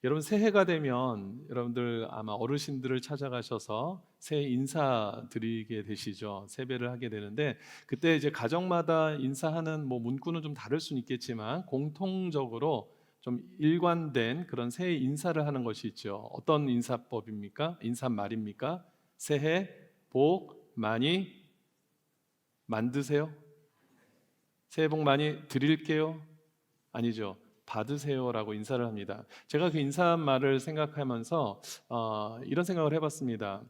여러분 새해가 되면 여러분들 아마 어르신들을 찾아가셔서 새해 인사드리게 되시죠. 세배를 하게 되는데 그때 이제 가정마다 인사하는 문구는 좀 다를 수는 있겠지만 공통적으로 좀 일관된 그런 새해 인사를 하는 것이 있죠. 어떤 인사법입니까? 인사말입니까? 새해 복 많이 만드세요. 새해 복 많이 드릴게요. 아니죠. 받으세요라고 인사를 합니다. 제가 그 인사말을 생각하면서 이런 생각을 해봤습니다.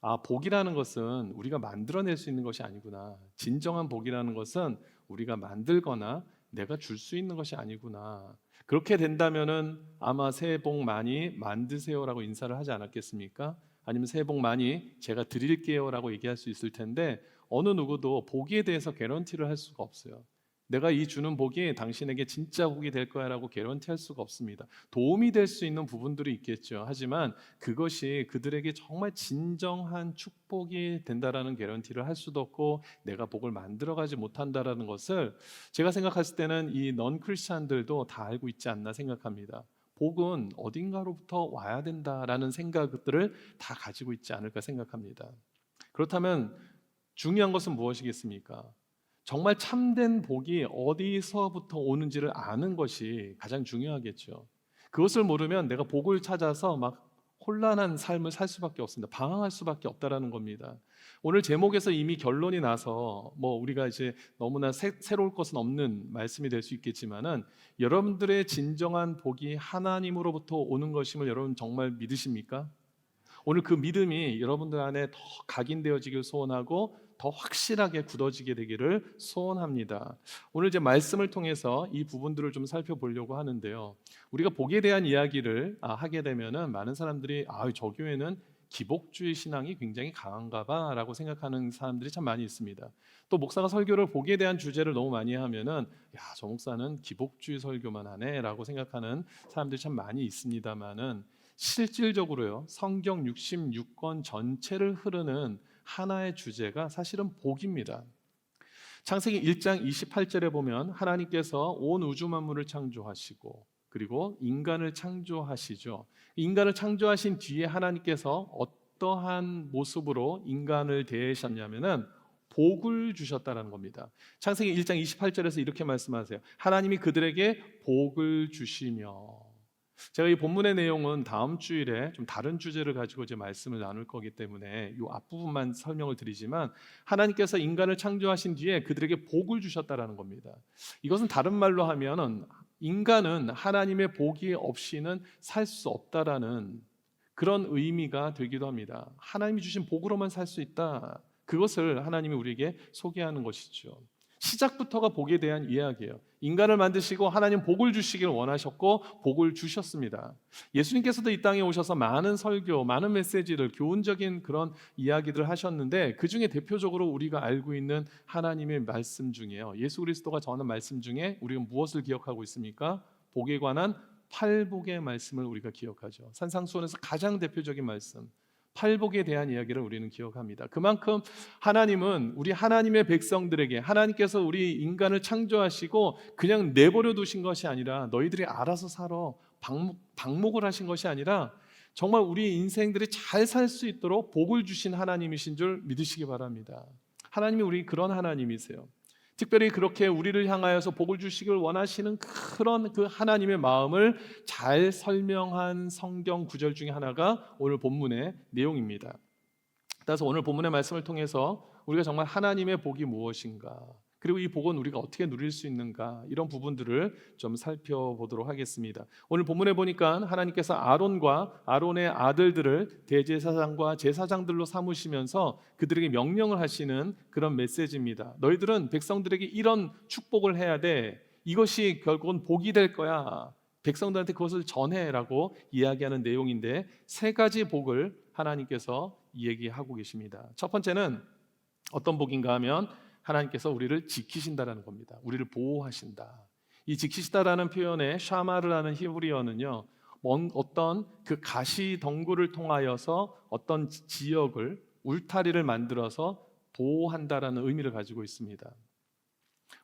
아, 복이라는 것은 우리가 만들어낼 수 있는 것이 아니구나. 진정한 복이라는 것은 우리가 만들거나 내가 줄 수 있는 것이 아니구나. 그렇게 된다면은 아마 새해 복 많이 만드세요라고 인사를 하지 않았겠습니까? 아니면 새해 복 많이 제가 드릴게요라고 얘기할 수 있을 텐데 어느 누구도 복에 대해서 개런티를 할 수가 없어요. 내가 이 주는 복이 당신에게 진짜 복이 될 거야라고 개런티할 수가 없습니다. 도움이 될 수 있는 부분들이 있겠죠. 하지만 그것이 그들에게 정말 진정한 축복이 된다라는 개런티를 할 수도 없고 내가 복을 만들어가지 못한다라는 것을 제가 생각했을 때는 이 넌 크리스찬들도 다 알고 있지 않나 생각합니다. 복은 어딘가로부터 와야 된다라는 생각들을 다 가지고 있지 않을까 생각합니다. 그렇다면 중요한 것은 무엇이겠습니까? 정말 참된 복이 어디서부터 오는지를 아는 것이 가장 중요하겠죠. 그것을 모르면 내가 복을 찾아서 막 혼란한 삶을 살 수밖에 없습니다. 방황할 수밖에 없다라는 겁니다. 오늘 제목에서 이미 결론이 나서 우리가 이제 너무나 새로울 것은 없는 말씀이 될 수 있겠지만은 여러분들의 진정한 복이 하나님으로부터 오는 것임을 여러분 정말 믿으십니까? 오늘 그 믿음이 여러분들 안에 더 각인되어지길 소원하고 더 확실하게 굳어지게 되기를 소원합니다. 오늘 이제 말씀을 통해서 이 부분들을 좀 살펴보려고 하는데요. 우리가 복에 대한 이야기를 하게 되면은 많은 사람들이 저 교회는 기복주의 신앙이 굉장히 강한가 봐라고 생각하는 사람들이 참 많이 있습니다. 또 목사가 설교를 복에 대한 주제를 너무 많이 하면은 저 목사는 기복주의 설교만 하네라고 생각하는 사람들이 참 많이 있습니다만은 실질적으로요, 성경 66권 전체를 흐르는 하나의 주제가 사실은 복입니다. 창세기 1장 28절에 보면 하나님께서 온 우주 만물을 창조하시고 그리고 인간을 창조하시죠. 인간을 창조하신 뒤에 하나님께서 어떠한 모습으로 인간을 대하셨냐면은 복을 주셨다는 겁니다. 창세기 1장 28절에서 이렇게 말씀하세요. 하나님이 그들에게 복을 주시며. 제가 이 본문의 내용은 다음 주일에 좀 다른 주제를 가지고 이제 말씀을 나눌 거기 때문에 이 앞부분만 설명을 드리지만 하나님께서 인간을 창조하신 뒤에 그들에게 복을 주셨다라는 겁니다. 이것은 다른 말로 하면은 인간은 하나님의 복이 없이는 살 수 없다라는 그런 의미가 되기도 합니다. 하나님이 주신 복으로만 살 수 있다. 그것을 하나님이 우리에게 소개하는 것이죠. 시작부터가 복에 대한 이야기예요. 인간을 만드시고 하나님 복을 주시길 원하셨고 복을 주셨습니다. 예수님께서도 이 땅에 오셔서 많은 설교, 많은 메시지를 교훈적인 그런 이야기들을 하셨는데 그 중에 대표적으로 우리가 알고 있는 하나님의 말씀 중에요. 예수 그리스도가 전한 말씀 중에 우리가 무엇을 기억하고 있습니까? 복에 관한 팔복의 말씀을 우리가 기억하죠. 산상수훈에서 가장 대표적인 말씀. 팔복에 대한 이야기를 우리는 기억합니다. 그만큼 하나님은 우리 하나님의 백성들에게 하나님께서 우리 인간을 창조하시고 그냥 내버려 두신 것이 아니라 너희들이 알아서 살아 방목을 하신 것이 아니라 정말 우리 인생들이 잘 살 수 있도록 복을 주신 하나님이신 줄 믿으시기 바랍니다. 하나님이 우리 그런 하나님이세요. 특별히 그렇게 우리를 향하여서 복을 주시길 원하시는 그런 그 하나님의 마음을 잘 설명한 성경 구절 중에 하나가 오늘 본문의 내용입니다. 따라서 오늘 본문의 말씀을 통해서 우리가 정말 하나님의 복이 무엇인가, 그리고 이 복은 우리가 어떻게 누릴 수 있는가, 이런 부분들을 좀 살펴보도록 하겠습니다. 오늘 본문에 보니까 하나님께서 아론과 아론의 아들들을 대제사장과 제사장들로 삼으시면서 그들에게 명령을 하시는 그런 메시지입니다. 너희들은 백성들에게 이런 축복을 해야 돼. 이것이 결국은 복이 될 거야. 백성들한테 그것을 전해라고 이야기하는 내용인데 세 가지 복을 하나님께서 얘기하고 계십니다. 첫 번째는 어떤 복인가 하면 하나님께서 우리를 지키신다라는 겁니다. 우리를 보호하신다. 이 지키시다라는 표현의 샤마르라는 히브리어는요, 어떤 그 가시 덩굴을 통하여서 어떤 지역을 울타리를 만들어서 보호한다라는 의미를 가지고 있습니다.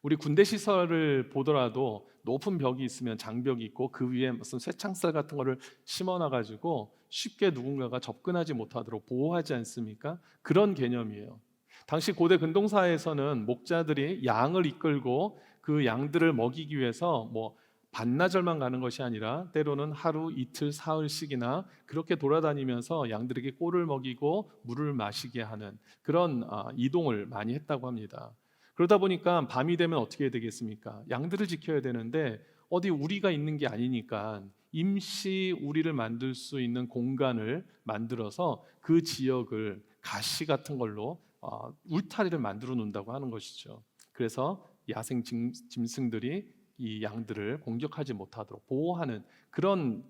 우리 군대 시설을 보더라도 높은 벽이 있으면 장벽이 있고 그 위에 무슨 쇠창살 같은 거를 심어놔 가지고 쉽게 누군가가 접근하지 못하도록 보호하지 않습니까? 그런 개념이에요. 당시 고대 근동사에서는 목자들이 양을 이끌고 그 양들을 먹이기 위해서 뭐 반나절만 가는 것이 아니라 때로는 하루, 이틀, 사흘씩이나 그렇게 돌아다니면서 양들에게 꼴을 먹이고 물을 마시게 하는 그런 이동을 많이 했다고 합니다. 그러다 보니까 밤이 되면 어떻게 되겠습니까? 양들을 지켜야 되는데 어디 우리가 있는 게 아니니까 임시 우리를 만들 수 있는 공간을 만들어서 그 지역을 가시 같은 걸로 울타리를 만들어 놓는다고 하는 것이죠. 그래서 야생 짐승들이 이 양들을 공격하지 못하도록 보호하는 그런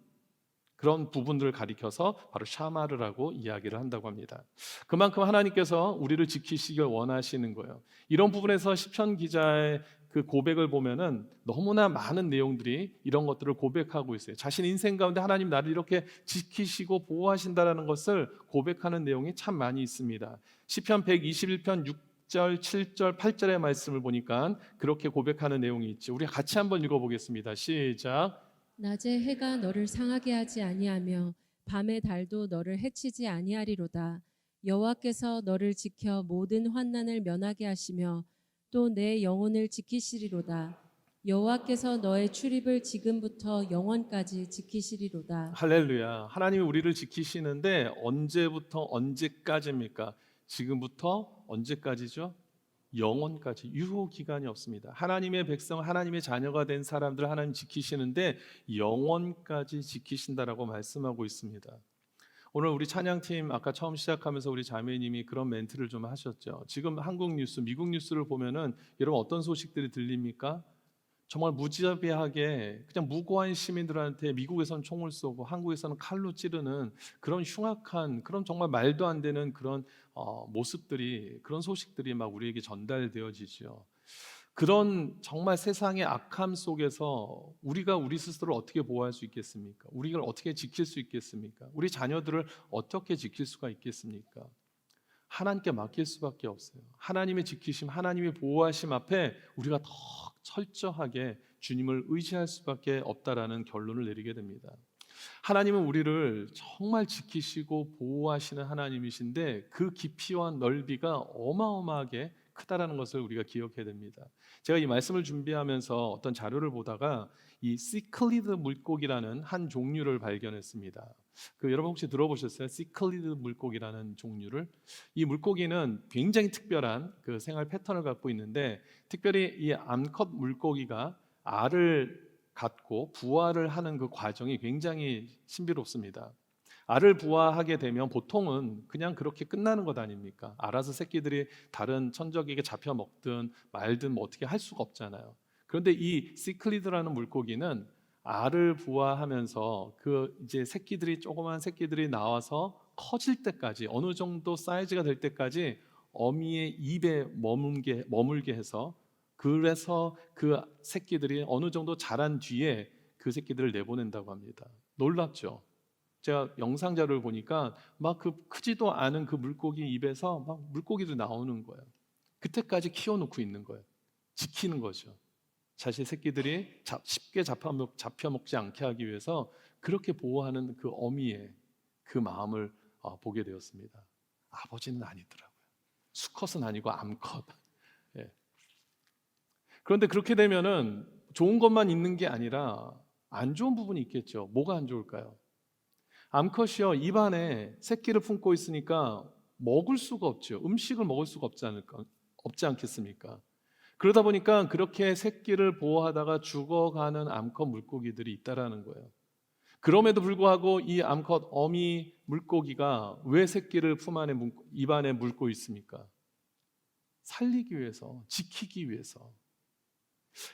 부분들을 가리켜서 바로 샤마르라고 이야기를 한다고 합니다. 그만큼 하나님께서 우리를 지키시길 원하시는 거예요. 이런 부분에서 시편 기자의 그 고백을 보면은 너무나 많은 내용들이 이런 것들을 고백하고 있어요. 자신 인생 가운데 하나님 나를 이렇게 지키시고 보호하신다라는 것을 고백하는 내용이 참 많이 있습니다. 시편 121편 6절, 7절, 8절의 말씀을 보니까 그렇게 고백하는 내용이 있죠. 우리 같이 한번 읽어보겠습니다. 시작. 낮에 해가 너를 상하게 하지 아니하며 밤의 달도 너를 해치지 아니하리로다. 여호와께서 너를 지켜 모든 환난을 면하게 하시며 또 내 영혼을 지키시리로다. 여호와께서 너의 출입을 지금부터 영원까지 지키시리로다. 할렐루야. 하나님이 우리를 지키시는데 언제부터 언제까지입니까? 지금부터 언제까지죠? 영원까지 유효 기간이 없습니다. 하나님의 백성, 하나님의 자녀가 된 사람들 하나님 지키시는데 영원까지 지키신다라고 말씀하고 있습니다. 오늘 우리 찬양팀 아까 처음 시작하면서 우리 자매님이 그런 멘트를 좀 하셨죠. 지금 한국 뉴스, 미국 뉴스를 보면은 여러분 어떤 소식들이 들립니까? 정말 무지하게 그냥 무고한 시민들한테 미국에서는 총을 쏘고 한국에서는 칼로 찌르는 그런 흉악한 그런 정말 말도 안 되는 그런 모습들이 그런 소식들이 막 우리에게 전달되어지죠. 그런 정말 세상의 악함 속에서 우리가 우리 스스로를 어떻게 보호할 수 있겠습니까? 우리를 어떻게 지킬 수 있겠습니까? 우리 자녀들을 어떻게 지킬 수가 있겠습니까? 하나님께 맡길 수밖에 없어요. 하나님의 지키심, 하나님의 보호하심 앞에 우리가 더 철저하게 주님을 의지할 수밖에 없다라는 결론을 내리게 됩니다. 하나님은 우리를 정말 지키시고 보호하시는 하나님이신데 그 깊이와 넓이가 어마어마하게 크다라는 것을 우리가 기억해야 됩니다. 제가 이 말씀을 준비하면서 어떤 자료를 보다가 이 시클리드 물고기라는 한 종류를 발견했습니다. 여러분 혹시 들어보셨어요? 시클리드 물고기라는 종류를? 이 물고기는 굉장히 특별한 그 생활 패턴을 갖고 있는데 특별히 이 암컷 물고기가 알을 갖고 부화를 하는 그 과정이 굉장히 신비롭습니다. 알을 부화하게 되면 보통은 그냥 그렇게 끝나는 것 아닙니까? 알아서 새끼들이 다른 천적에게 잡혀 먹든 말든 뭐 어떻게 할 수가 없잖아요. 그런데 이 시클리드라는 물고기는 알을 부화하면서 그 이제 새끼들이 조그만 새끼들이 나와서 커질 때까지 어느 정도 사이즈가 될 때까지 어미의 입에 머물게 해서 그래서 그 새끼들이 어느 정도 자란 뒤에 그 새끼들을 내보낸다고 합니다. 놀랍죠? 제가 영상 자료를 보니까 막 그 크지도 않은 그 물고기 입에서 막 물고기도 나오는 거예요. 그때까지 키워놓고 있는 거예요. 지키는 거죠. 자신의 새끼들이 쉽게 잡혀 먹지 않게 하기 위해서 그렇게 보호하는 그 어미의 그 마음을 보게 되었습니다. 아버지는 아니더라고요. 수컷은 아니고 암컷. 예. 그런데 그렇게 되면은 좋은 것만 있는 게 아니라 안 좋은 부분이 있겠죠. 뭐가 안 좋을까요? 암컷이요 입안에 새끼를 품고 있으니까 먹을 수가 없죠. 음식을 먹을 수가 없지 않겠습니까? 그러다 보니까 그렇게 새끼를 보호하다가 죽어가는 암컷 물고기들이 있다라는 거예요. 그럼에도 불구하고 이 암컷 어미 물고기가 왜 새끼를 입안에 물고 있습니까? 살리기 위해서, 지키기 위해서.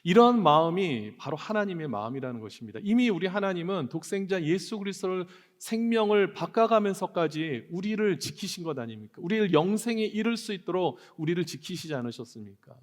이러한 마음이 바로 하나님의 마음이라는 것입니다. 이미 우리 하나님은 독생자 예수 그리스도를 생명을 바꿔가면서까지 우리를 지키신 것 아닙니까? 우리를 영생에 이를 수 있도록 우리를 지키시지 않으셨습니까?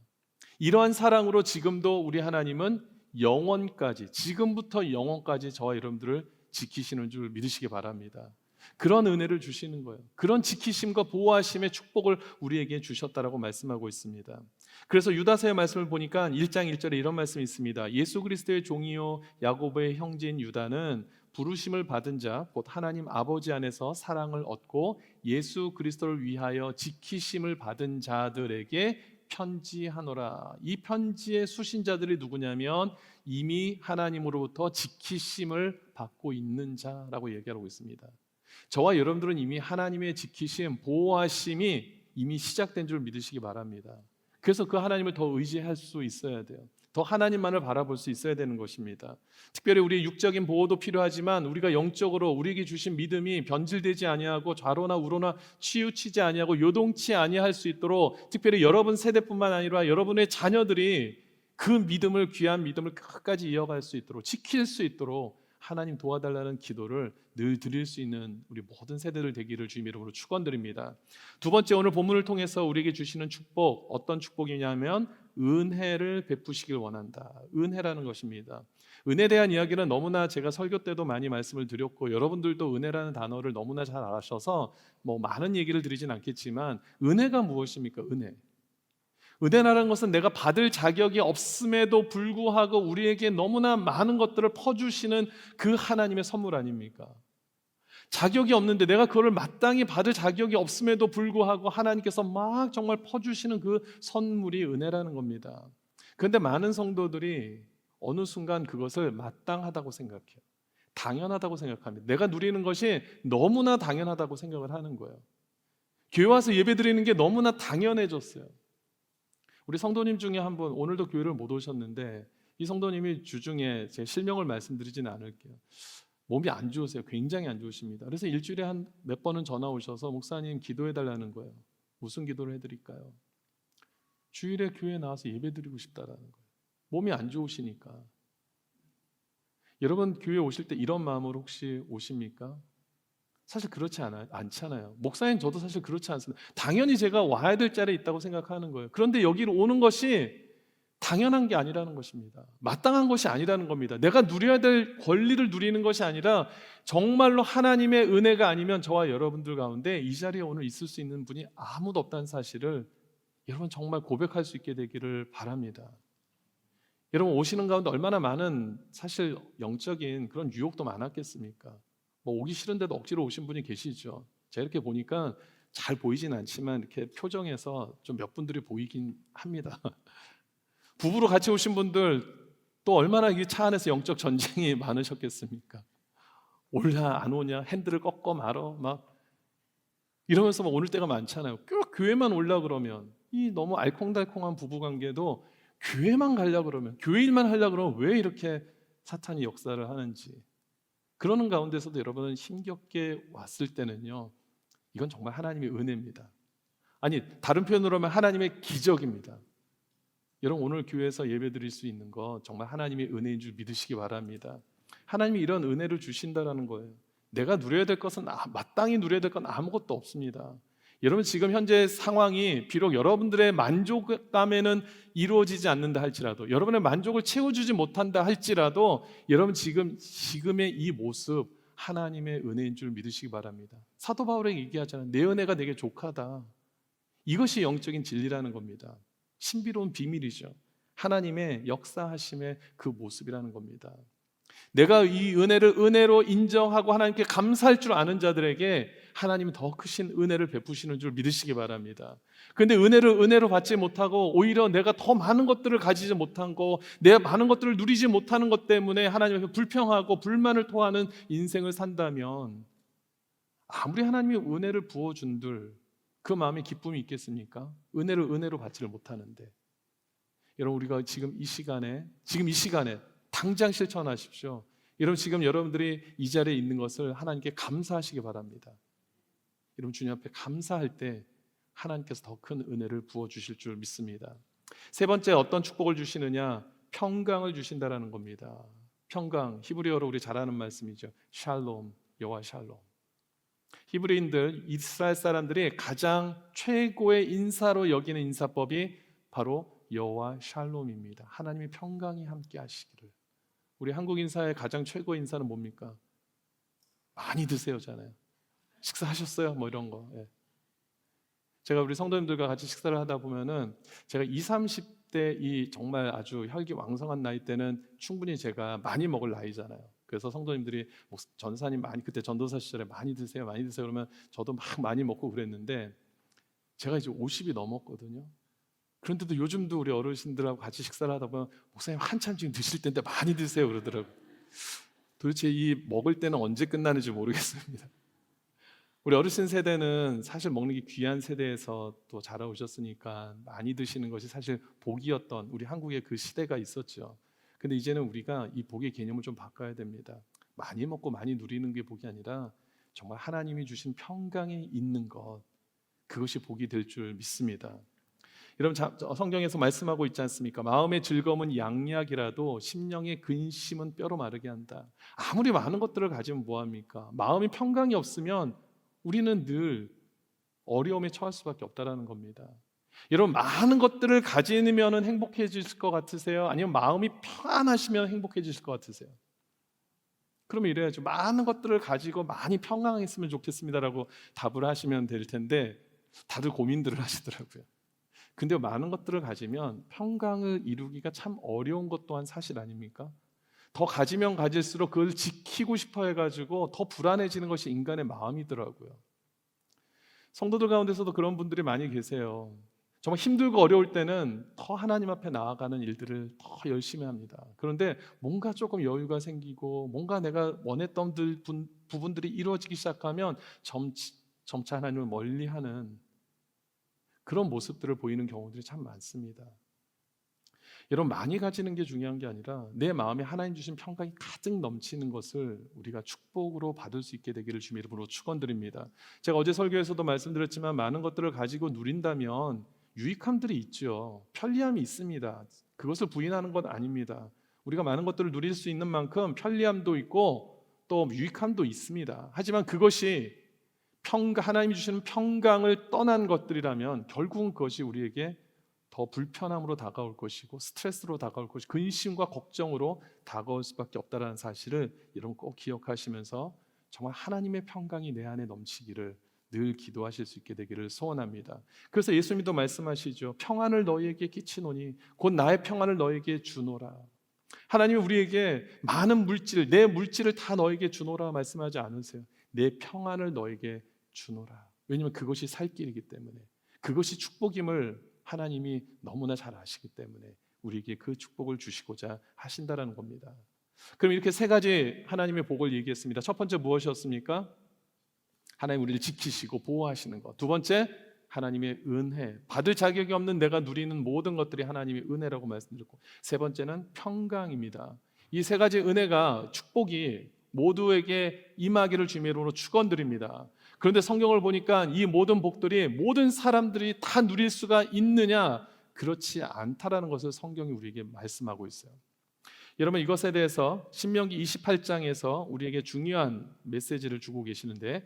이러한 사랑으로 지금도 우리 하나님은 영원까지, 지금부터 영원까지 저와 여러분들을 지키시는 줄 믿으시기 바랍니다. 그런 은혜를 주시는 거예요. 그런 지키심과 보호하심의 축복을 우리에게 주셨다라고 말씀하고 있습니다. 그래서 유다서의 말씀을 보니까 1장 1절에 이런 말씀이 있습니다. 예수 그리스도의 종이요 야고보의 형제인 유다는 부르심을 받은 자 곧 하나님 아버지 안에서 사랑을 얻고 예수 그리스도를 위하여 지키심을 받은 자들에게 편지하노라. 이 편지의 수신자들이 누구냐면 이미 하나님으로부터 지키심을 받고 있는 자라고 얘기하고 있습니다. 저와 여러분들은 이미 하나님의 지키심, 보호하심이 이미 시작된 줄 믿으시기 바랍니다. 그래서 그 하나님을 더 의지할 수 있어야 돼요. 더 하나님만을 바라볼 수 있어야 되는 것입니다. 특별히 우리의 육적인 보호도 필요하지만 우리가 영적으로 우리에게 주신 믿음이 변질되지 아니하고 좌로나 우로나 치우치지 아니하고 요동치 아니할 수 있도록 특별히 여러분 세대뿐만 아니라 여러분의 자녀들이 그 믿음을 귀한 믿음을 끝까지 이어갈 수 있도록 지킬 수 있도록 하나님 도와달라는 기도를 늘 드릴 수 있는 우리 모든 세대들 되기를 주님 이름으로 축원드립니다. 두 번째, 오늘 본문을 통해서 우리에게 주시는 축복, 어떤 축복이냐면 은혜를 베푸시길 원한다. 은혜라는 것입니다. 은혜에 대한 이야기는 너무나 제가 설교 때도 많이 말씀을 드렸고 여러분들도 은혜라는 단어를 너무나 잘 아셔서 많은 얘기를 드리진 않겠지만 은혜가 무엇입니까? 은혜라는 것은 내가 받을 자격이 없음에도 불구하고 우리에게 너무나 많은 것들을 퍼주시는 그 하나님의 선물 아닙니까? 자격이 없는데 내가 그걸 마땅히 받을 자격이 없음에도 불구하고 하나님께서 막 정말 퍼주시는 그 선물이 은혜라는 겁니다. 그런데 많은 성도들이 어느 순간 그것을 마땅하다고 생각해요. 당연하다고 생각합니다. 내가 누리는 것이 너무나 당연하다고 생각을 하는 거예요. 교회 와서 예배 드리는 게 너무나 당연해졌어요. 우리 성도님 중에 한 분, 오늘도 교회를 못 오셨는데 이 성도님이 주중에 제 실명을 말씀드리지는 않을게요. 몸이 안 좋으세요. 굉장히 안 좋으십니다. 그래서 일주일에 한 몇 번은 전화 오셔서 목사님 기도해 달라는 거예요. 무슨 기도를 해드릴까요? 주일에 교회에 나와서 예배 드리고 싶다라는 거예요. 몸이 안 좋으시니까. 여러분 교회 오실 때 이런 마음으로 혹시 오십니까? 사실 그렇지 않잖아요. 목사님 저도 사실 그렇지 않습니다. 당연히 제가 와야 될 자리에 있다고 생각하는 거예요. 그런데 여기로 오는 것이 당연한 게 아니라는 것입니다. 마땅한 것이 아니라는 겁니다. 내가 누려야 될 권리를 누리는 것이 아니라 정말로 하나님의 은혜가 아니면 저와 여러분들 가운데 이 자리에 오늘 있을 수 있는 분이 아무도 없다는 사실을 여러분 정말 고백할 수 있게 되기를 바랍니다. 여러분 오시는 가운데 얼마나 많은 사실 영적인 그런 유혹도 많았겠습니까? 오기 싫은데도 억지로 오신 분이 계시죠. 제가 이렇게 보니까 잘 보이진 않지만 이렇게 표정에서 좀 몇 분들이 보이긴 합니다. 부부로 같이 오신 분들 또 얼마나 이 차 안에서 영적 전쟁이 많으셨겠습니까? 올냐 안 오냐, 핸들을 꺾어 말어 막 이러면서 막 오늘 때가 많잖아요. 꼭 교회만 올라 그러면 이 너무 알콩달콩한 부부 관계도 교회만 가려 그러면 교회 일만 하려 그러면 왜 이렇게 사탄이 역사를 하는지 그러는 가운데서도 여러분은 힘겹게 왔을 때는요, 이건 정말 하나님의 은혜입니다. 아니 다른 표현으로 하면 하나님의 기적입니다. 여러분 오늘 교회에서 예배 드릴 수 있는 거 정말 하나님의 은혜인 줄 믿으시기 바랍니다. 하나님이 이런 은혜를 주신다라는 거예요. 내가 누려야 될 것은 마땅히 누려야 될 건 아무것도 없습니다. 여러분 지금 현재 상황이 비록 여러분들의 만족감에는 이루어지지 않는다 할지라도 여러분의 만족을 채워주지 못한다 할지라도 여러분 지금의 이 모습 하나님의 은혜인 줄 믿으시기 바랍니다. 사도 바울에게 얘기하잖아요. 내 은혜가 내게 족하다. 이것이 영적인 진리라는 겁니다. 신비로운 비밀이죠. 하나님의 역사하심의 그 모습이라는 겁니다. 내가 이 은혜를 은혜로 인정하고 하나님께 감사할 줄 아는 자들에게 하나님이 더 크신 은혜를 베푸시는 줄 믿으시기 바랍니다. 그런데 은혜를 은혜로 받지 못하고 오히려 내가 더 많은 것들을 가지지 못한 거, 내가 많은 것들을 누리지 못하는 것 때문에 하나님에게 불평하고 불만을 토하는 인생을 산다면 아무리 하나님이 은혜를 부어준들 그 마음에 기쁨이 있겠습니까? 은혜를 은혜로 받지를 못하는데. 여러분 우리가 지금 이 시간에 당장 실천하십시오. 여러분 지금 여러분들이 이 자리에 있는 것을 하나님께 감사하시기 바랍니다. 여러분 주님 앞에 감사할 때 하나님께서 더 큰 은혜를 부어주실 줄 믿습니다. 세 번째 어떤 축복을 주시느냐? 평강을 주신다라는 겁니다. 평강, 히브리어로 우리 잘 아는 말씀이죠. 샬롬, 여호와 샬롬. 히브리인들, 이스라엘 사람들이 가장 최고의 인사로 여기는 인사법이 바로 여호와 샬롬입니다. 하나님의 평강이 함께 하시기를. 우리 한국 인사의 가장 최고의 인사는 뭡니까? 많이 드세요잖아요. 식사하셨어요? 뭐 이런 거. 예. 제가 우리 성도님들과 같이 식사를 하다 보면은 제가 20, 30대 이 정말 아주 혈기왕성한 나이 때는 충분히 제가 많이 먹을 나이잖아요. 그래서 성도님들이 전사님 많이 그때 전도사 시절에 많이 드세요, 많이 드세요 그러면 저도 막 많이 먹고 그랬는데 제가 이제 50이 넘었거든요. 그런데도 요즘도 우리 어르신들하고 같이 식사를 하다 보면 목사님 한참 지금 드실 텐데 많이 드세요 그러더라고요. 도대체 이 먹을 때는 언제 끝나는지 모르겠습니다. 우리 어르신 세대는 사실 먹는 게 귀한 세대에서 또 자라오셨으니까 많이 드시는 것이 사실 복이었던 우리 한국의 그 시대가 있었죠. 근데 이제는 우리가 이 복의 개념을 좀 바꿔야 됩니다. 많이 먹고 많이 누리는 게 복이 아니라 정말 하나님이 주신 평강에 있는 것, 그것이 복이 될 줄 믿습니다. 여러분 성경에서 말씀하고 있지 않습니까? 마음의 즐거움은 양약이라도 심령의 근심은 뼈로 마르게 한다. 아무리 많은 것들을 가지면 뭐합니까? 마음이 평강이 없으면 우리는 늘 어려움에 처할 수밖에 없다라는 겁니다. 여러분 많은 것들을 가지면 행복해지실 것 같으세요? 아니면 마음이 평안하시면 행복해지실 것 같으세요? 그러면 이래야죠. 많은 것들을 가지고 많이 평안했으면 좋겠습니다라고 답을 하시면 될 텐데 다들 고민들을 하시더라고요. 근데 많은 것들을 가지면 평강을 이루기가 참 어려운 것 또한 사실 아닙니까? 더 가지면 가질수록 그걸 지키고 싶어 해가지고 더 불안해지는 것이 인간의 마음이더라고요. 성도들 가운데서도 그런 분들이 많이 계세요. 정말 힘들고 어려울 때는 더 하나님 앞에 나아가는 일들을 더 열심히 합니다. 그런데 뭔가 조금 여유가 생기고 뭔가 내가 원했던 부분들이 이루어지기 시작하면 점차 하나님을 멀리하는 그런 모습들을 보이는 경우들이 참 많습니다. 여러분 많이 가지는 게 중요한 게 아니라 내 마음에 하나님 주신 평강이 가득 넘치는 것을 우리가 축복으로 받을 수 있게 되기를 주님의 이름으로 축원드립니다. 제가 어제 설교에서도 말씀드렸지만 많은 것들을 가지고 누린다면 유익함들이 있죠. 편리함이 있습니다. 그것을 부인하는 건 아닙니다. 우리가 많은 것들을 누릴 수 있는 만큼 편리함도 있고 또 유익함도 있습니다. 하지만 그것이 하나님이 주시는 평강을 떠난 것들이라면 결국은 그것이 우리에게 더 불편함으로 다가올 것이고 스트레스로 다가올 것이고 근심과 걱정으로 다가올 수밖에 없다는 사실을 여러분 꼭 기억하시면서 정말 하나님의 평강이 내 안에 넘치기를 늘 기도하실 수 있게 되기를 소원합니다. 그래서 예수님도 말씀하시죠. 평안을 너희에게 끼치노니 곧 나의 평안을 너희에게 주노라. 하나님이 우리에게 많은 물질, 내 물질을 다 너에게 주노라 말씀하지 않으세요. 내 평안을 너에게 주노라. 왜냐하면 그것이 살 길이기 때문에, 그것이 축복임을 하나님이 너무나 잘 아시기 때문에 우리에게 그 축복을 주시고자 하신다라는 겁니다. 그럼 이렇게 세 가지 하나님의 복을 얘기했습니다. 첫 번째 무엇이었습니까? 하나님 우리를 지키시고 보호하시는 것. 두 번째 하나님의 은혜, 받을 자격이 없는 내가 누리는 모든 것들이 하나님의 은혜라고 말씀드렸고, 세 번째는 평강입니다. 이 세 가지 은혜가 축복이 모두에게 임하기를 주님의 이름으로 축원드립니다. 그런데 성경을 보니까 이 모든 복들이 모든 사람들이 다 누릴 수가 있느냐? 그렇지 않다라는 것을 성경이 우리에게 말씀하고 있어요. 여러분 이것에 대해서 신명기 28장에서 우리에게 중요한 메시지를 주고 계시는데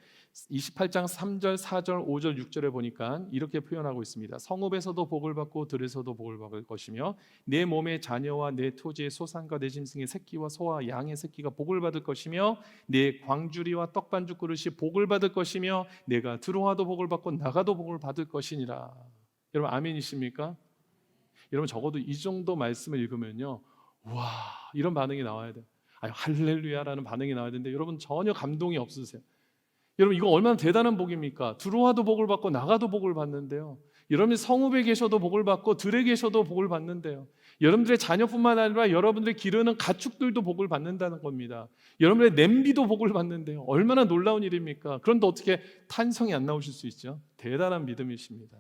28장 3절, 4절, 5절, 6절에 보니까 이렇게 표현하고 있습니다. 성읍에서도 복을 받고 들에서도 복을 받을 것이며 내 몸의 자녀와 내 토지의 소산과 내 짐승의 새끼와 소와 양의 새끼가 복을 받을 것이며 내 광주리와 떡반죽 그릇이 복을 받을 것이며 내가 들어와도 복을 받고 나가도 복을 받을 것이니라. 여러분 아멘이십니까? 여러분 적어도 이 정도 말씀을 읽으면요, 와 이런 반응이 나와야 돼요. 아니, 할렐루야라는 반응이 나와야 되는데 여러분 전혀 감동이 없으세요. 여러분 이거 얼마나 대단한 복입니까? 들어와도 복을 받고 나가도 복을 받는데요. 여러분이 성읍에 계셔도 복을 받고 들에 계셔도 복을 받는데요. 여러분들의 자녀뿐만 아니라 여러분들의 기르는 가축들도 복을 받는다는 겁니다. 여러분의 냄비도 복을 받는데요. 얼마나 놀라운 일입니까? 그런데 어떻게 탄성이 안 나오실 수 있죠? 대단한 믿음이십니다.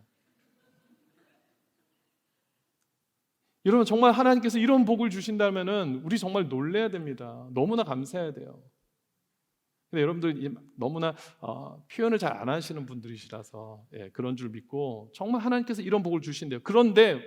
여러분 정말 하나님께서 이런 복을 주신다면은 우리 정말 놀라야 됩니다. 너무나 감사해야 돼요. 근데 여러분들 너무나 표현을 잘 안 하시는 분들이시라서 그런 줄 믿고 정말 하나님께서 이런 복을 주신대요. 그런데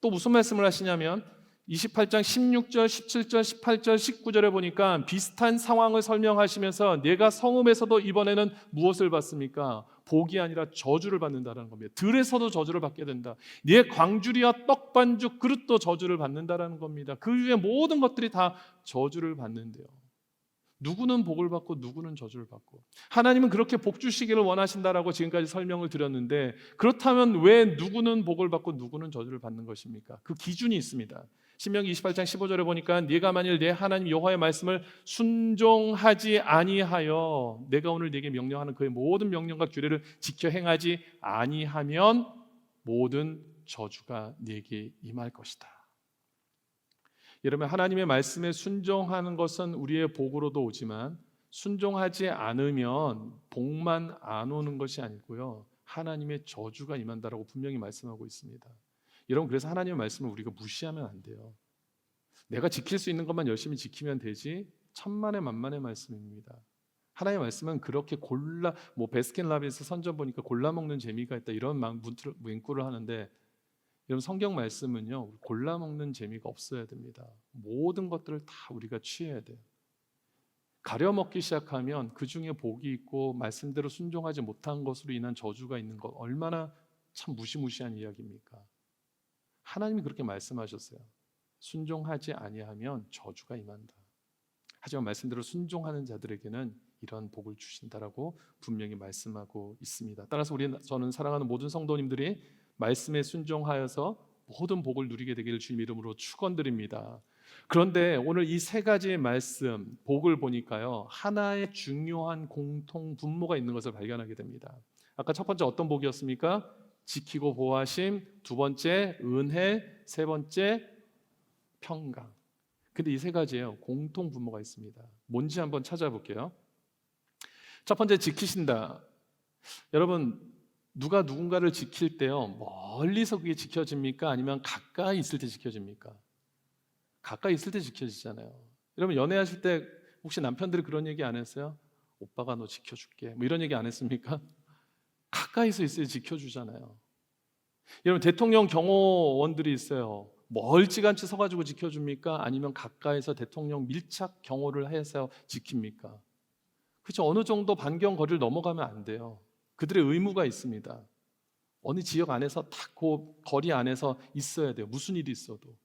또 무슨 말씀을 하시냐면 28장 16절, 17절, 18절, 19절에 보니까 비슷한 상황을 설명하시면서 내가 성읍에서도 이번에는 무엇을 받습니까? 복이 아니라 저주를 받는다는 겁니다. 들에서도 저주를 받게 된다. 네 광주리와 떡반죽 그릇도 저주를 받는다는 겁니다. 그 위에 모든 것들이 다 저주를 받는데요. 누구는 복을 받고 누구는 저주를 받고. 하나님은 그렇게 복 주시기를 원하신다라고 지금까지 설명을 드렸는데, 그렇다면 왜 누구는 복을 받고 누구는 저주를 받는 것입니까? 그 기준이 있습니다. 신명기 28장 15절에 보니까 네가 만일 내 하나님 여호와의 말씀을 순종하지 아니하여 내가 오늘 네게 명령하는 그의 모든 명령과 규례를 지켜 행하지 아니하면 모든 저주가 네게 임할 것이다. 여러분, 하나님의 말씀에 순종하는 것은 우리의 복으로도 오지만 순종하지 않으면 복만 안 오는 것이 아니고요, 하나님의 저주가 임한다라고 분명히 말씀하고 있습니다. 여러분, 그래서 하나님의 말씀을 우리가 무시하면 안 돼요. 내가 지킬 수 있는 것만 열심히 지키면 되지, 천만의 만만의 말씀입니다. 하나님의 말씀은 그렇게 베스킨라빈스 선전 보니까 골라 먹는 재미가 있다 이런 문구를 하는데, 여러분, 성경 말씀은요 골라 먹는 재미가 없어야 됩니다. 모든 것들을 다 우리가 취해야 돼요. 가려 먹기 시작하면 그 중에 복이 있고 말씀대로 순종하지 못한 것으로 인한 저주가 있는 것, 얼마나 참 무시무시한 이야기입니까? 하나님이 그렇게 말씀하셨어요. 순종하지 아니하면 저주가 임한다. 하지만 말씀대로 순종하는 자들에게는 이런 복을 주신다라고 분명히 말씀하고 있습니다. 따라서 저는 사랑하는 모든 성도님들이 말씀에 순종하여서 모든 복을 누리게 되기를 주님 이름으로 축원드립니다. 그런데 오늘 이 세 가지의 말씀, 복을 보니까요, 하나의 중요한 공통 분모가 있는 것을 발견하게 됩니다. 아까 첫 번째 어떤 복이었습니까? 지키고 보호하심, 두 번째 은혜, 세 번째 평강. 근데 이 세 가지에요 공통 분모가 있습니다. 뭔지 한번 찾아볼게요. 첫 번째, 지키신다. 여러분, 누가 누군가를 지킬 때요, 멀리서 그게 지켜집니까? 아니면 가까이 있을 때 지켜집니까? 가까이 있을 때 지켜지잖아요. 여러분, 연애하실 때 혹시 남편들이 그런 얘기 안 했어요? 오빠가 너 지켜줄게, 뭐 이런 얘기 안 했습니까? 가까이서 있어야 지켜주잖아요. 여러분, 대통령 경호원들이 있어요. 멀찌감치 서가지고 지켜줍니까? 아니면 가까이서 대통령 밀착 경호를 해서 지킵니까? 그렇죠. 어느 정도 반경 거리를 넘어가면 안 돼요. 그들의 의무가 있습니다. 어느 지역 안에서 딱 그 거리 안에서 있어야 돼요. 무슨 일이 있어도.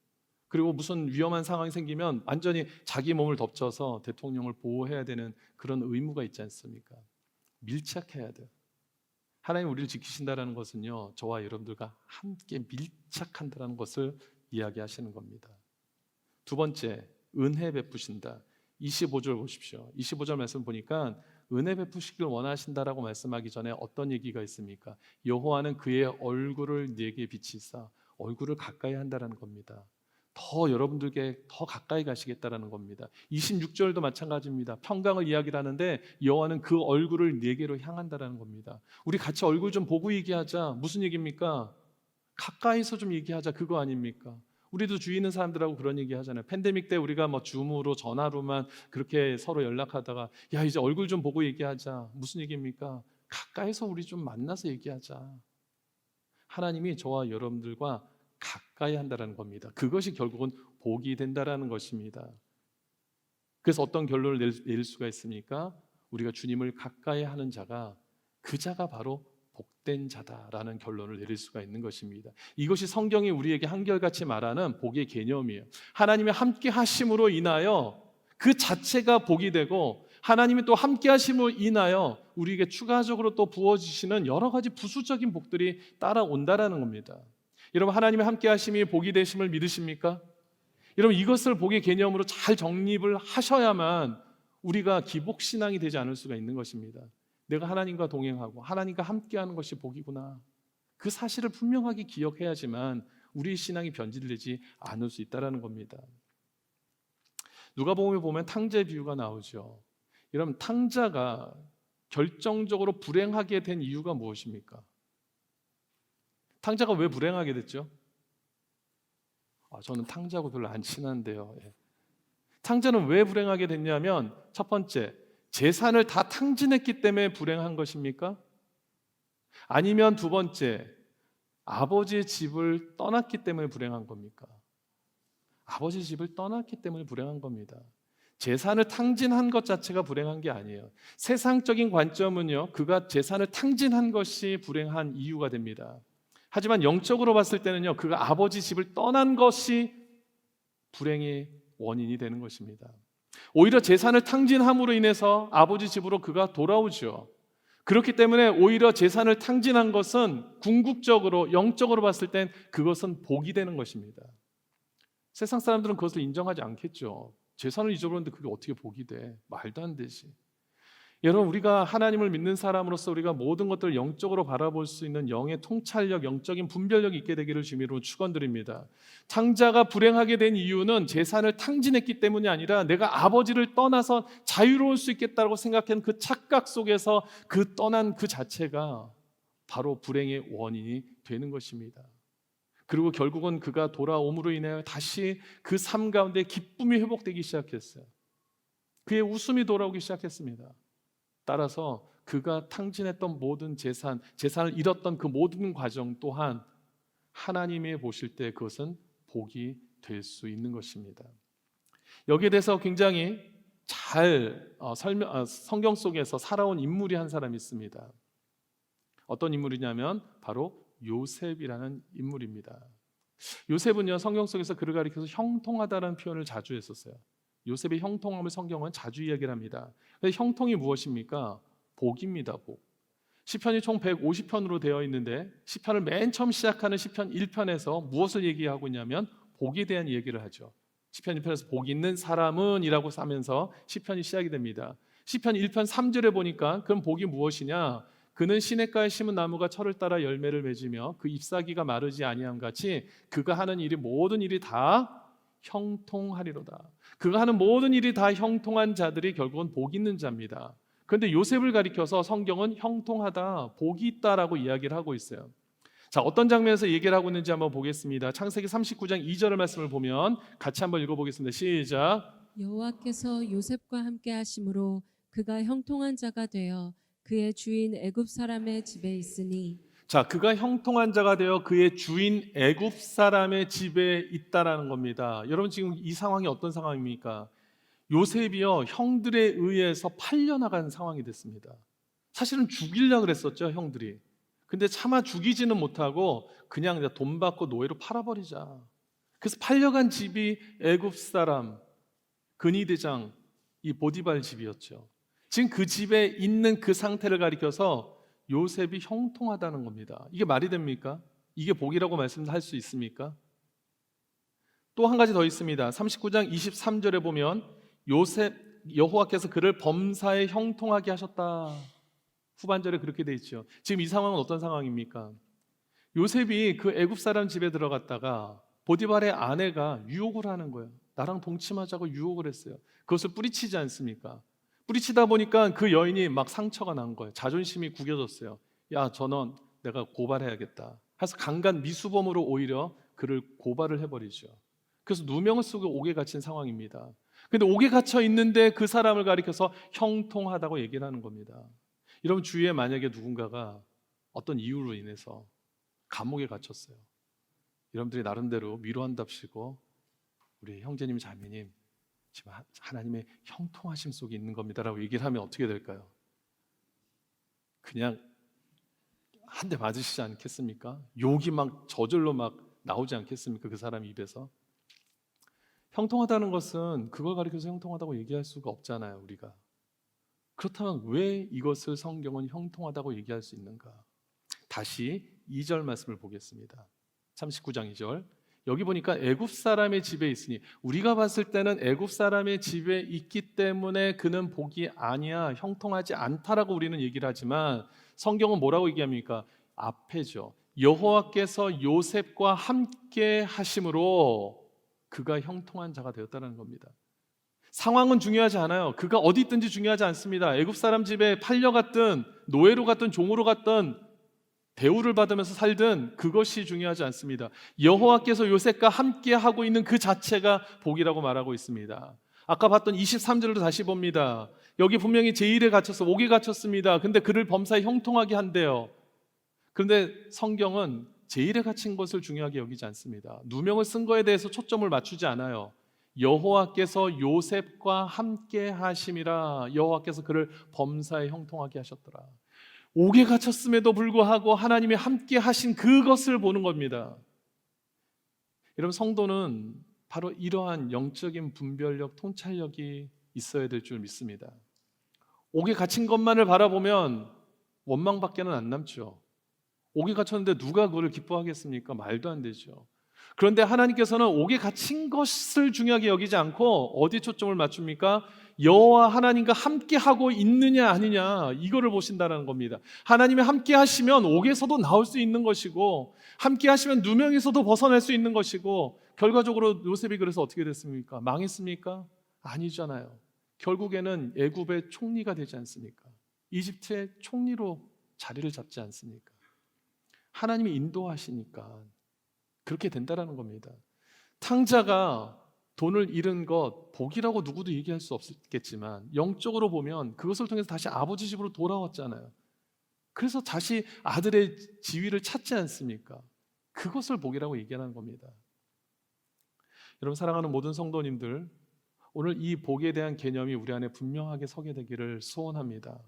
그리고 무슨 위험한 상황이 생기면 완전히 자기 몸을 덮쳐서 대통령을 보호해야 되는 그런 의무가 있지 않습니까? 밀착해야 돼요. 하나님 우리를 지키신다는 것은요, 저와 여러분들과 함께 밀착한다는 것을 이야기하시는 겁니다. 두 번째, 은혜 베푸신다. 25절 보십시오. 25절 말씀 보니까 은혜 베푸시길 원하신다라고 말씀하기 전에 어떤 얘기가 있습니까? 여호와는 그의 얼굴을 네게 비치사, 얼굴을 가까이 한다는 겁니다. 더 여러분들께 더 가까이 가시겠다라는 겁니다. 26절도 마찬가지입니다. 평강을 이야기를 하는데 여호와는 그 얼굴을 네게로 향한다라는 겁니다. 우리 같이 얼굴 좀 보고 얘기하자. 무슨 얘기입니까? 가까이서 좀 얘기하자, 그거 아닙니까? 우리도 주위 있는 사람들하고 그런 얘기 하잖아요. 팬데믹 때 우리가 뭐 줌으로 전화로만 그렇게 서로 연락하다가 야, 이제 얼굴 좀 보고 얘기하자. 무슨 얘기입니까? 가까이서 우리 좀 만나서 얘기하자. 하나님이 저와 여러분들과 가까이 한다는 겁니다. 그것이 결국은 복이 된다라는 것입니다. 그래서 어떤 결론을 내릴 수가 있습니까? 우리가 주님을 가까이 하는 자가, 그 자가 바로 복된 자다라는 결론을 내릴 수가 있는 것입니다. 이것이 성경이 우리에게 한결같이 말하는 복의 개념이에요. 하나님의 함께 하심으로 인하여 그 자체가 복이 되고, 하나님이 또 함께 하심으로 인하여 우리에게 추가적으로 또 부어주시는 여러 가지 부수적인 복들이 따라온다라는 겁니다. 여러분, 하나님의 함께 하심이 복이 되심을 믿으십니까? 여러분, 이것을 복의 개념으로 잘 정립을 하셔야만 우리가 기복신앙이 되지 않을 수가 있는 것입니다. 내가 하나님과 동행하고 하나님과 함께하는 것이 복이구나, 그 사실을 분명하게 기억해야지만 우리의 신앙이 변질되지 않을 수 있다는 겁니다. 누가복음에 보면 탕자의 비유가 나오죠. 여러분, 탕자가 결정적으로 불행하게 된 이유가 무엇입니까? 탕자가 왜 불행하게 됐죠? 저는 탕자하고 별로 안 친한데요. 탕자는 왜 불행하게 됐냐면, 첫 번째, 재산을 다 탕진했기 때문에 불행한 것입니까? 아니면 두 번째, 아버지의 집을 떠났기 때문에 불행한 겁니까? 아버지의 집을 떠났기 때문에 불행한 겁니다. 재산을 탕진한 것 자체가 불행한 게 아니에요. 세상적인 관점은요, 그가 재산을 탕진한 것이 불행한 이유가 됩니다. 하지만 영적으로 봤을 때는요, 그가 아버지 집을 떠난 것이 불행의 원인이 되는 것입니다. 오히려 재산을 탕진함으로 인해서 아버지 집으로 그가 돌아오죠. 그렇기 때문에 오히려 재산을 탕진한 것은 궁극적으로 영적으로 봤을 땐 그것은 복이 되는 것입니다. 세상 사람들은 그것을 인정하지 않겠죠. 재산을 잊어버렸는데 그게 어떻게 복이 돼? 말도 안 되지. 여러분, 우리가 하나님을 믿는 사람으로서 우리가 모든 것들을 영적으로 바라볼 수 있는 영의 통찰력, 영적인 분별력이 있게 되기를 주님으로 축원드립니다. 탕자가 불행하게 된 이유는 재산을 탕진했기 때문이 아니라 내가 아버지를 떠나서 자유로울 수 있겠다고 생각한 그 착각 속에서 그 떠난 그 자체가 바로 불행의 원인이 되는 것입니다. 그리고 결국은 그가 돌아옴으로 인하여 다시 그 삶 가운데 기쁨이 회복되기 시작했어요. 그의 웃음이 돌아오기 시작했습니다. 따라서 그가 탕진했던 모든 재산을 잃었던 그 모든 과정 또한 하나님이 보실 때 그것은 복이 될 수 있는 것입니다. 여기에 대해서 굉장히 잘 성경 속에서 살아온 인물이 한 사람이 있습니다. 어떤 인물이냐면 바로 요셉이라는 인물입니다. 요셉은요, 성경 속에서 그를 가리켜서 형통하다라는 표현을 자주 했었어요. 요셉의 형통함을 성경은 자주 이야기를 합니다. 형통이 무엇입니까? 복입니다. 복. 시편이 총 150편으로 되어 있는데 시편을 맨 처음 시작하는 시편 1편에서 무엇을 얘기하고 있냐면 복에 대한 얘기를 하죠. 시편 1편에서 복 있는 사람은 이라고 하면서 시편이 시작이 됩니다. 시편 1편 3절에 보니까 그럼 복이 무엇이냐? 그는 시냇가에 심은 나무가 철을 따라 열매를 맺으며 그 잎사귀가 마르지 아니함 같이 그가 하는 일이 모든 일이 다 형통하리로다. 그가 하는 모든 일이 다 형통한 자들이 결국은 복 있는 자입니다. 그런데 요셉을 가리켜서 성경은 형통하다, 복이 있다라고 이야기를 하고 있어요. 자, 어떤 장면에서 얘기를 하고 있는지 한번 보겠습니다. 창세기 39장 2절의 말씀을 보면 같이 한번 읽어보겠습니다. 시작. 여호와께서 요셉과 함께 하심으로 그가 형통한 자가 되어 그의 주인 애굽 사람의 집에 있으니. 자, 그가 형통한 자가 되어 그의 주인 애굽 사람의 집에 있다라는 겁니다. 여러분, 지금 이 상황이 어떤 상황입니까? 요셉이요, 형들에 의해서 팔려나간 상황이 됐습니다. 사실은 죽이려고 그랬었죠, 형들이. 근데 차마 죽이지는 못하고 그냥 돈 받고 노예로 팔아버리자. 그래서 팔려간 집이 애굽 사람 근위대장 이 보디발 집이었죠. 지금 그 집에 있는 그 상태를 가리켜서 요셉이 형통하다는 겁니다. 이게 말이 됩니까? 이게 복이라고 말씀할 수 있습니까? 또 한 가지 더 있습니다. 39장 23절에 보면 여호와께서 그를 범사에 형통하게 하셨다. 후반절에 그렇게 돼 있죠. 지금 이 상황은 어떤 상황입니까? 요셉이 그 애굽 사람 집에 들어갔다가 보디발의 아내가 유혹을 하는 거예요. 나랑 동침하자고 유혹을 했어요. 그것을 뿌리치지 않습니까? 뿌리치다 보니까 그 여인이 막 상처가 난 거예요. 자존심이 구겨졌어요. 야, 저는 내가 고발해야겠다. 해서 강간 미수범으로 오히려 그를 고발을 해버리죠. 그래서 누명을 쓰고 옥에 갇힌 상황입니다. 근데 옥에 갇혀 있는데 그 사람을 가리켜서 형통하다고 얘기를 하는 겁니다. 여러분, 주위에 만약에 누군가가 어떤 이유로 인해서 감옥에 갇혔어요. 여러분들이 나름대로 위로한답시고 우리 형제님 자매님 지금 하나님의 형통하심 속에 있는 겁니다라고 얘기를 하면 어떻게 될까요? 그냥 한 대 맞으시지 않겠습니까? 욕이 막 저절로 막 나오지 않겠습니까? 그 사람 입에서. 형통하다는 것은 그걸 가리켜서 형통하다고 얘기할 수가 없잖아요, 우리가. 그렇다면 왜 이것을 성경은 형통하다고 얘기할 수 있는가? 다시 2절 말씀을 보겠습니다. 39장 2절. 여기 보니까 애굽 사람의 집에 있으니, 우리가 봤을 때는 애굽 사람의 집에 있기 때문에 그는 복이 아니야, 형통하지 않다라고 우리는 얘기를 하지만 성경은 뭐라고 얘기합니까? 앞에죠. 여호와께서 요셉과 함께 하심으로 그가 형통한 자가 되었다는 겁니다. 상황은 중요하지 않아요. 그가 어디 있든지 중요하지 않습니다. 애굽 사람 집에 팔려갔든 노예로 갔든 종으로 갔든 대우를 받으면서 살든 그것이 중요하지 않습니다. 여호와께서 요셉과 함께 하고 있는 그 자체가 복이라고 말하고 있습니다. 아까 봤던 23절을 다시 봅니다. 여기 분명히 제1에 갇혀서 옥에 갇혔습니다. 근데 그를 범사에 형통하게 한대요. 그런데 성경은 제1에 갇힌 것을 중요하게 여기지 않습니다. 누명을 쓴 거에 대해서 초점을 맞추지 않아요. 여호와께서 요셉과 함께 하심이라, 여호와께서 그를 범사에 형통하게 하셨더라. 옥에 갇혔음에도 불구하고 하나님이 함께 하신 그것을 보는 겁니다. 여러분, 성도는 바로 이러한 영적인 분별력, 통찰력이 있어야 될 줄 믿습니다. 옥에 갇힌 것만을 바라보면 원망밖에는 안 남죠. 옥에 갇혔는데 누가 그걸 기뻐하겠습니까? 말도 안 되죠. 그런데 하나님께서는 옥에 갇힌 것을 중요하게 여기지 않고 어디 초점을 맞춥니까? 여호와 하나님과 함께 하고 있느냐 아니냐, 이거를 보신다는 겁니다. 하나님이 함께 하시면 옥에서도 나올 수 있는 것이고, 함께 하시면 누명에서도 벗어날 수 있는 것이고, 결과적으로 요셉이 그래서 어떻게 됐습니까? 망했습니까? 아니잖아요. 결국에는 애굽의 총리가 되지 않습니까? 이집트의 총리로 자리를 잡지 않습니까? 하나님이 인도하시니까 그렇게 된다라는 겁니다. 탕자가 돈을 잃은 것 복이라고 누구도 얘기할 수 없겠지만, 영적으로 보면 그것을 통해서 다시 아버지 집으로 돌아왔잖아요. 그래서 다시 아들의 지위를 찾지 않습니까? 그것을 복이라고 얘기하는 겁니다. 여러분, 사랑하는 모든 성도님들, 오늘 이 복에 대한 개념이 우리 안에 분명하게 서게 되기를 소원합니다.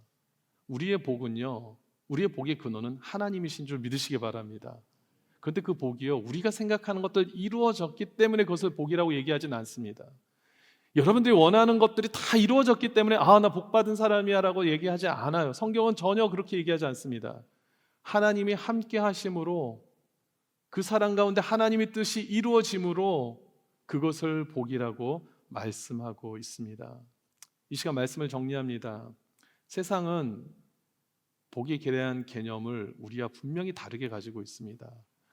우리의 복은요, 우리의 복의 근원은 하나님이신 줄 믿으시기 바랍니다. 그런데 그 복이요, 우리가 생각하는 것들 이루어졌기 때문에 그것을 복이라고 얘기하진 않습니다. 여러분들이 원하는 것들이 다 이루어졌기 때문에 나 복 받은 사람이야 라고 얘기하지 않아요. 성경은 전혀 그렇게 얘기하지 않습니다. 하나님이 함께 하심으로, 그 사람 가운데 하나님의 뜻이 이루어짐으로 그것을 복이라고 말씀하고 있습니다. 이 시간 말씀을 정리합니다. 세상은 복에 대한 개념을 우리와 분명히 다르게 가지고 있습니다.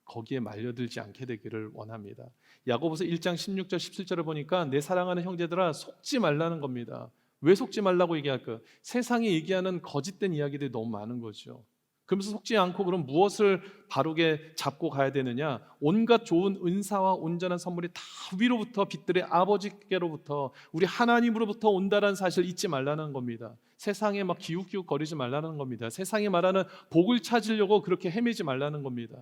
거기에 말려들지 않게 되기를 원합니다. 야고보서 1장 16절 17절을 보니까 내 사랑하는 형제들아 속지 말라는 겁니다. 왜 속지 말라고 얘기할까요? 세상이 얘기하는 거짓된 이야기들이 너무 많은 거죠. 그러면서 속지 않고 그럼 무엇을 바르게 잡고 가야 되느냐? 온갖 좋은 은사와 온전한 선물이 다 위로부터, 빛들의 아버지께로부터, 우리 하나님으로부터 온다라는 사실을 잊지 말라는 겁니다. 세상에 막 기웃기웃 거리지 말라는 겁니다. 세상이 말하는 복을 찾으려고 그렇게 헤매지 말라는 겁니다.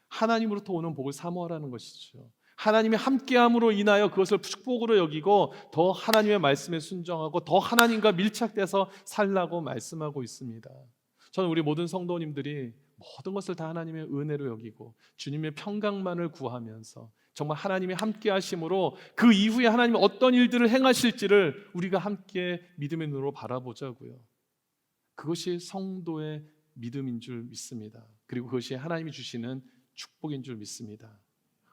하나님으로부터 오는 복을 사모하라는 것이죠. 하나님이 함께함으로 인하여 그것을 축복으로 여기고 더 하나님의 말씀에 순종하고 더 하나님과 밀착돼서 살라고 말씀하고 있습니다. 저는 우리 모든 성도님들이 모든 것을 다 하나님의 은혜로 여기고 주님의 평강만을 구하면서 정말 하나님이 함께 하심으로 그 이후에 하나님이 어떤 일들을 행하실지를 우리가 함께 믿음의 눈으로 바라보자고요. 그것이 성도의 믿음인 줄 믿습니다. 그리고 그것이 하나님이 주시는 축복인 줄 믿습니다.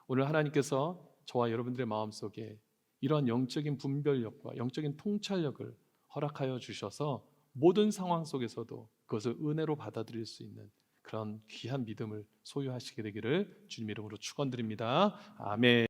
오늘 하나님께서 저와 여러분들의 마음속에 이러한 영적인 분별력과 영적인 통찰력을 허락하여 주셔서 모든 상황 속에서도 그것을 은혜로 받아들일 수 있는 그런 귀한 믿음을 소유하시게 되기를 주님 이름으로 축원드립니다. 아멘.